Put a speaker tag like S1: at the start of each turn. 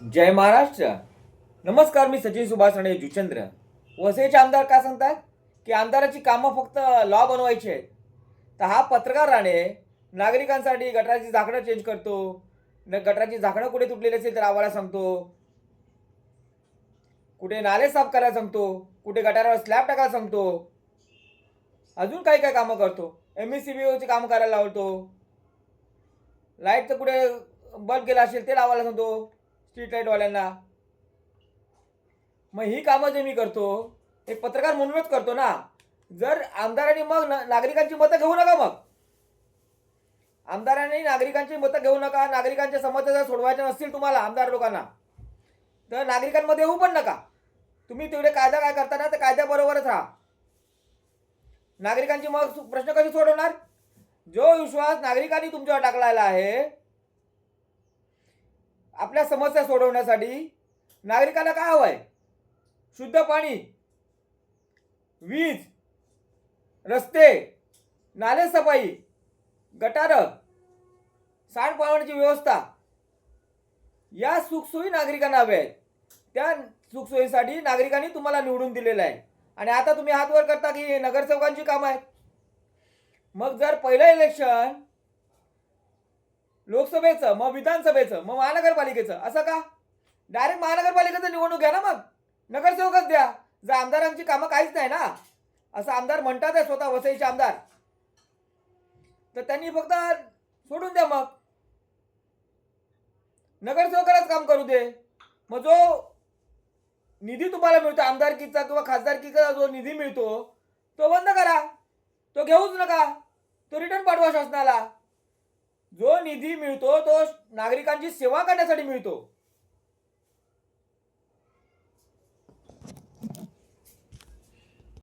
S1: जय महाराष्ट्र. नमस्कार. मी सचिन सुभाष आणि जुचंद्र. वसईचे आमदार काय सांगतात की आमदाराची कामं फक्त लॉ बनवायची आहेत. तर हा पत्रकार राणे नागरिकांसाठी गटाराची झाकणं चेंज करतो. गटाराची झाकणं कुठे तुटलेली असेल तर आम्हाला सांगतो. कुठे नाले साफ करायला सांगतो. कुठे गटारावर स्लॅब टाकायला सांगतो. अजून काय काय कामं करतो. MSCBOची कामं करायला लावतो. लाईटचं कुठे बल्ब गेला असेल ते लावायला सांगतो स्ट्रीट लाईटवाल्यांना. मग ही कामं जे मी करतो एक पत्रकार म्हणूनच करतो ना. जर आमदारांनी मग नागरिकांची मतं घेऊ नका. मग आमदारांनी नागरिकांची मतं घेऊ नका. नागरिकांच्या समस्या जर सोडवायच्या नसतील तुम्हाला आमदार लोकांना तर नागरिकांमध्ये येऊ पण नका. तुम्ही तेवढे कायदा काय करता ना तर कायद्याबरोबरच राहा. नागरिकांची मग प्रश्न कसे सोडवणार. जो विश्वास नागरिकांनी तुमच्यावर टाकलेला आहे आपल्या समस्या सोडवण्यासाठी, नागरिकांना काय हवंय. शुद्ध पाणी, वीज, रस्ते, नाले सफाई, गटार, सांडपाण्याची व्यवस्था, या सुखसोयी नागरिकांना हव्या आहेत. त्या सुखसोयीसाठी नागरिकांनी तुम्हाला निवडून दिलेलं आहे. आणि आता तुम्ही हात वर करता की नगरसेवकांची कामं आहेत. मग जर पहिलं इलेक्शन लोकसभेचं, मग विधानसभेचं, मग महानगरपालिकेचं, असं का. डायरेक्ट महानगरपालिकेचं निवडणूक घ्या ना. मग नगरसेवकच द्या. जर आमदारांची कामं काहीच नाही ना, असं आमदार म्हणतात आहे स्वतः वसईचे आमदार, तर त्यांनी फक्त सोडून द्या. मग नगरसेवकालाच काम करू दे. मग जो निधी तुम्हाला मिळतो आमदारकीचा किंवा खासदारकीचा जो निधी मिळतो तो बंद करा. तो घेऊच नका. तो रिटर्न पाठवा शासनाला. जो निधी मिळतो तो नागरिकांची सेवा करण्यासाठी मिळतो.